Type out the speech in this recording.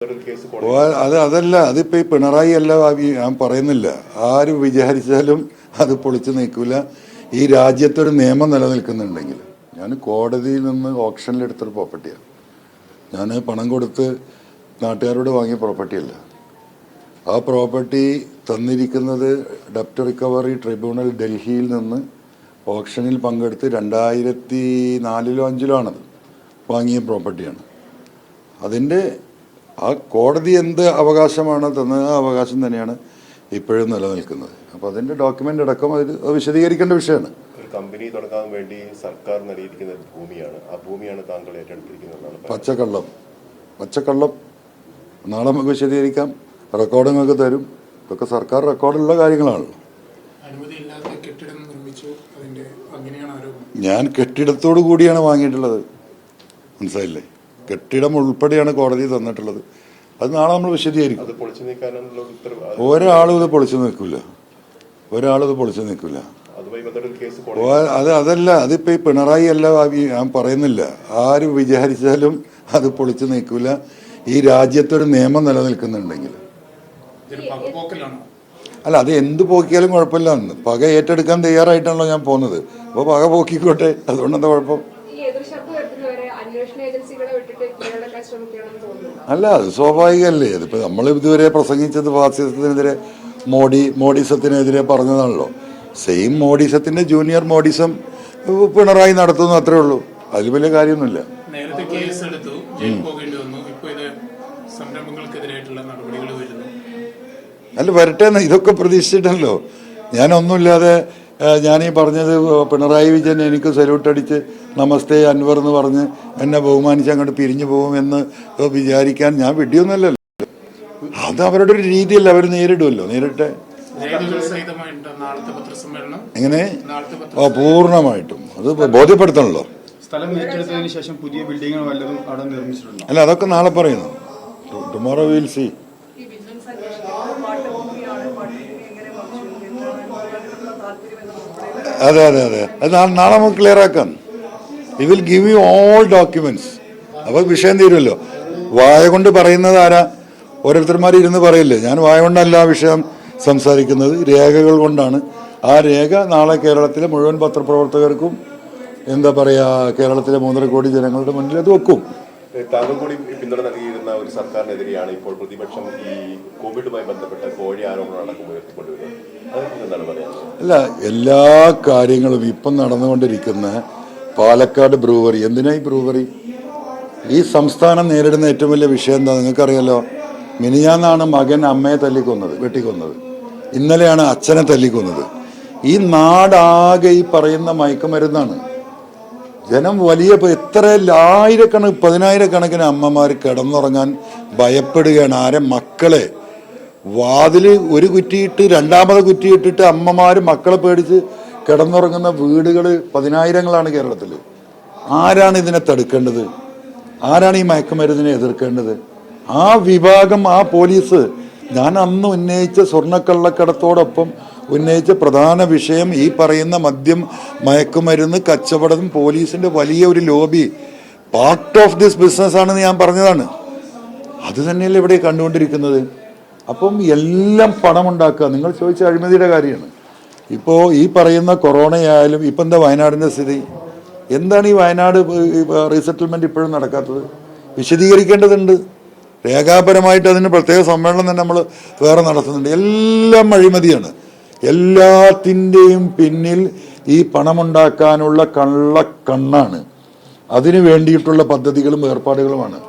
അതല്ല, അതിപ്പോ ഈ പിണറായി അല്ല, ഞാൻ പറയുന്നില്ല. ആര് വിചാരിച്ചാലും അത് പൊളിച്ചു നീക്കൂല. ഈ രാജ്യത്തൊരു നിയമം നിലനിൽക്കുന്നുണ്ടെങ്കിൽ, ഞാൻ കോടതിയിൽ നിന്ന് ഓപ്ഷനിലെടുത്തൊരു പ്രോപ്പർട്ടിയാണ്. ഞാൻ പണം കൊടുത്ത് നാട്ടുകാരോട് വാങ്ങിയ പ്രോപ്പർട്ടിയല്ല. ആ പ്രോപ്പർട്ടി തന്നിരിക്കുന്നത് ഡെപ്റ്റ് റിക്കവറി ട്രിബ്യൂണൽ ഡൽഹിയിൽ നിന്ന് ഓപ്ഷനിൽ പങ്കെടുത്ത് 2004-ലോ 2005-ലോ ആണത് വാങ്ങിയ പ്രോപ്പർട്ടിയാണ്. അതിൻ്റെ ആ കോടതി എന്ത് അവകാശമാണ് തന്നത്, ആ അവകാശം തന്നെയാണ് ഇപ്പോഴും നിലനിൽക്കുന്നത്. അപ്പോൾ അതിൻ്റെ ഡോക്യുമെൻ്റ് അടക്കം അത് വിശദീകരിക്കേണ്ട വിഷയമാണ്. ഒരു കമ്പനി തുടങ്ങാൻ വേണ്ടി സർക്കാർ നൽകിയിരിക്കുന്ന ഭൂമിയാണ്, ആ ഭൂമിയാണ് താങ്കൾ ഏറ്റെടുത്തിരിക്കുന്നത്. പച്ചക്കള്ളം നാളെ നമുക്ക് വിശദീകരിക്കാം. റെക്കോർഡിങ്ങൊക്കെ തരും. ഇതൊക്കെ സർക്കാർ റെക്കോർഡുള്ള കാര്യങ്ങളാണല്ലോ. ഞാൻ കെട്ടിടത്തോടു കൂടിയാണ് വാങ്ങിയിട്ടുള്ളത്, മനസ്സിലായില്ലേ? കെട്ടിടം ഉൾപ്പെടെയാണ് കോടതി തന്നിട്ടുള്ളത്. അത് നാളെ നമ്മൾ വിശദീകരിക്കും. ഒരാളും ഇത് പൊളിച്ചു നിൽക്കില്ല. അതല്ല, അതിപ്പോ ഈ പിണറായി അല്ല, ഞാൻ പറയുന്നില്ല. ആര് വിചാരിച്ചാലും അത് പൊളിച്ചു നീക്കൂല. ഈ രാജ്യത്തൊരു നിയമം നിലനിൽക്കുന്നുണ്ടെങ്കിൽ, അല്ല, അത് എന്ത് പോക്കിയാലും കുഴപ്പമില്ല. പക ഏറ്റെടുക്കാൻ തയ്യാറായിട്ടാണല്ലോ ഞാൻ പോകുന്നത്. അപ്പൊ പക പോക്കിക്കോട്ടെ, അതുകൊണ്ടെന്താ കുഴപ്പം? അല്ല, അത് സ്വാഭാവികമല്ലേ. അതിപ്പോ നമ്മൾ ഇതുവരെ പ്രസംഗിച്ചത് ഫാസിസത്തിനെതിരെ, മോഡിസത്തിനെതിരെ പറഞ്ഞതാണല്ലോ. സെയിം മോഡിസത്തിന്റെ ജൂനിയർ മോഡിസം പിണറായി നടത്തുന്നു, അത്രേ ഉള്ളൂ. അതിൽ വലിയ കാര്യമൊന്നുമില്ല. അല്ല, വരട്ടെ, ഇതൊക്കെ പ്രതീക്ഷിച്ചിട്ടല്ലോ. ഞാനൊന്നുമില്ലാതെ ഞാനീ പറഞ്ഞത്, പിണറായി വിജയൻ എനിക്ക് സല്യൂട്ട് അടിച്ച് നമസ്തേ അൻവർ എന്ന് പറഞ്ഞ് എന്നെ ബഹുമാനിച്ച് അങ്ങോട്ട് പിരിഞ്ഞു പോകുമെന്ന് വിചാരിക്കാൻ ഞാൻ വിഡ്ഢിയൊന്നുമല്ലല്ലോ. അത് അവരുടെ ഒരു രീതിയല്ല, അവർ നേരിടുമല്ലോ. നേരിട്ടെ. എങ്ങനെ? പൂർണ്ണമായിട്ടും അത് ബോധ്യപ്പെടുത്തണല്ലോ. അല്ല, അതൊക്കെ നാളെ പറയുന്നു. Tomorrow will see. അതെ, അത് നാളെ നമുക്ക് ക്ലിയർ ആക്കാം. We will give you all documents. അപ്പോൾ വിഷയം തീരുമല്ലോ. വായ കൊണ്ട് പറയുന്നത് ആരാ? ഓരോരുത്തന്മാർ ഇരുന്ന് പറയില്ലേ. ഞാൻ വായ കൊണ്ടല്ല ആ വിഷയം സംസാരിക്കുന്നത്, രേഖകൾ കൊണ്ടാണ്. ആ രേഖ നാളെ കേരളത്തിലെ മുഴുവൻ പത്രപ്രവർത്തകർക്കും, എന്താ പറയുക, കേരളത്തിലെ 3.5 കോടി ജനങ്ങളുടെ മുന്നിൽ അത് വെക്കും. താങ്കൾ കൂടി പിന്തുണ നൽകിയിരുന്ന ഒരു സർക്കാരിനെതിരെയാണ് ഇപ്പോൾ പ്രതിപക്ഷം ഈ കോവിഡുമായി ബന്ധപ്പെട്ട കോഴി ആരോപണം അടക്കം ഉയർത്തിക്കൊണ്ടുവരുന്നത്. അതിനെക്കുറിച്ച് എന്താണ് പറയുന്നത്? അല്ല, എല്ലാ കാര്യങ്ങളും ഇപ്പം നടന്നുകൊണ്ടിരിക്കുന്ന പാലക്കാട് ബ്രൂവറി, എന്തിനായി ബ്രൂവറി? ഈ സംസ്ഥാനം നേരിടുന്ന ഏറ്റവും വലിയ വിഷയം എന്താ നിങ്ങൾക്കറിയാലോ? മിനിഞ്ഞാന്നാണ് മകൻ അമ്മയെ വെട്ടിക്കൊന്നത്. ഇന്നലെയാണ് അച്ഛനെ തല്ലിക്കൊന്നത്. ഈ നാടാകെ ഈ പറയുന്ന മയക്കുമരുന്നാണ്. ജനം എത്ര പതിനായിരക്കണക്കിന് അമ്മമാർ കിടന്നുറങ്ങാൻ ഭയപ്പെടുകയാണ്. ആരെ? മക്കളെ. വാതില് ഒരു കുറ്റിയിട്ട് രണ്ടാമത് കുറ്റിയിട്ടിട്ട് അമ്മമാര് മക്കളെ പേടിച്ച് കിടന്നുറങ്ങുന്ന വീടുകൾ 10,000-ങ്ങളാണ് കേരളത്തിൽ. ആരാണ് ഇതിനെ തടുക്കേണ്ടത്? ആരാണ് ഈ മയക്കുമരുന്നിനെ എതിർക്കേണ്ടത്? ആ വിഭാഗം, ആ പോലീസ്. ഞാൻ അന്ന് ഉന്നയിച്ച സ്വർണ്ണക്കള്ളക്കടത്തോടൊപ്പം ഉന്നയിച്ച പ്രധാന വിഷയം ഈ പറയുന്ന മദ്യം, മയക്കുമരുന്ന് കച്ചവടം, പോലീസിന്റെ വലിയ ഒരു lobby, part of this business ആണെന്ന് ഞാൻ പറഞ്ഞതാണ്. അത് തന്നെയല്ലേ ഇവിടെ കണ്ടുകൊണ്ടിരിക്കുന്നത്. അപ്പം എല്ലാം പണമുണ്ടാക്കുക. നിങ്ങൾ ചോദിച്ച അഴിമതിയുടെ കാര്യമാണ്. ഇപ്പോൾ ഈ പറയുന്ന കൊറോണയായാലും ഇപ്പം എന്താ വയനാടിൻ്റെ സ്ഥിതി? എന്താണ് ഈ വയനാട് റീസെറ്റിൽമെന്റ് ഇപ്പോഴും നടക്കാത്തത്? വിശദീകരിക്കേണ്ടതുണ്ട്. രേഖാപരമായിട്ട് അതിന് പ്രത്യേക സമ്മേളനം തന്നെ നമ്മൾ വേറെ നടത്തുന്നുണ്ട്. എല്ലാം അഴിമതിയാണ്. എല്ലാത്തിൻ്റെയും പിന്നിൽ ഈ പണമുണ്ടാക്കാനുള്ള കള്ളക്കണ്ണാണ്. അതിനു വേണ്ടിയിട്ടുള്ള പദ്ധതികളും ഏർപ്പാടുകളുമാണ്.